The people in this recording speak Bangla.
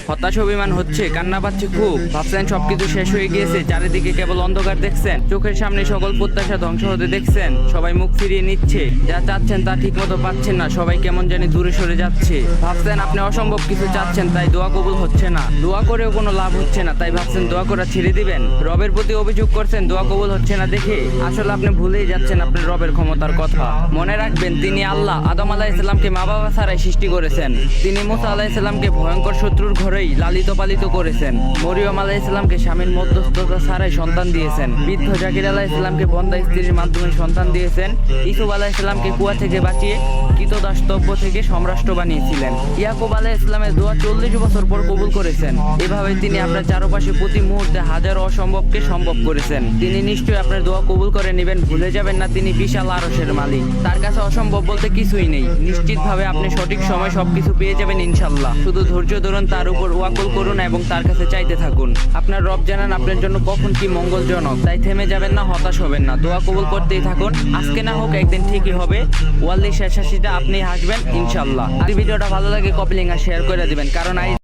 হতাশ অভিমান হচ্ছে, কান্না পাচ্ছে খুব, ভাবছেন সবকিছু শেষ হয়ে গিয়েছে, চারিদিকে কেবল অন্ধকার দেখছেন, চোখের সামনে সকল প্রত্যাশা ধ্বংস হতে দেখছেন, সবাই মুখ ফিরিয়ে নিচ্ছে, যা চাচ্ছেন তা ঠিক মতো পাচ্ছেন না, সবাই কেমন জানি দূরে সরে যাচ্ছে। ভাবছেন আপনি অসম্ভব কিছু চাচ্ছেন, তাই দোয়া কবুল হচ্ছে না, দোয়া করেও কোনো লাভ হচ্ছে না, তাই ভাবছেন দোয়া করা ছেড়ে দিবেন। রবের প্রতি অভিযোগ করছেন দোয়া কবুল হচ্ছে না দেখে, আসলে আপনি ভুলেই যাচ্ছেন আপনার রবের ক্ষমতার কথা। মনে রাখবেন তিনি আল্লাহ আদম আলাইহিস সালামকে মা বাবা ছাড়াই সৃষ্টি করেছেন। তিনি মুসা আলাইহিস সালামকে ভয়ঙ্কর শত্রুর ঘরেই লালিত পালিত করেছেন। মরিয়ম আলাইহিস সালামকে স্বামীর মধ্যস্থতা ছাড়াই সন্তান দিয়েছেন। বৃদ্ধ জাকির আলাইহিস সালামকে বন্দা স্ত্রীর মাধ্যমে সন্তান দিয়েছেন। ইউসুফ আলাইহিস সালামকে কুয়া থেকে বাঁচিয়ে কৃতদাসত্ব থেকে সম্রাষ্ট্র বানিয়েছিলেন। ইয়াকুব আলাইহিস সালামের দোয়া 40 বছর পর কবুল করেছেন। এভাবে তিনি আপনার চারপাশে প্রতি মুহূর্তে হাজারো অসম্ভবকে সম্ভব করেছেন। তিনি নিশ্চয়ই আপনার দোয়া কবুল করে নেবেন। ভুলে যাবেন না তিনি বিশাল আরশের মালিক, তার কাছে অসম্ভব বলতে কিছুই নেই। নিশ্চিতভাবে আপনি সঠিক সময় সবকিছু পেয়ে যাবেন ইনশাল্লাহ। শুধু ধৈর্য ধরুন, তার উপর ওয়াকুল করুন এবং তার কাছে চাইতে থাকুন। আপনার রব জানেন আপনার জন্য কখন কি মঙ্গলজনক, তাই থেমে যাবেন না, হতাশ হবেন না, দোয়া কবুল করতেই থাকুন। আজকে না হোক একদিন ঠিকই হবে। ওয়াল্লি শেষ হাসিটা আপনি হাসবেন ইনশাল্লাহ। আর ভিডিওটা ভালো লাগে কপি লিঙ্ক আর শেয়ার করে দিবেন, কারণ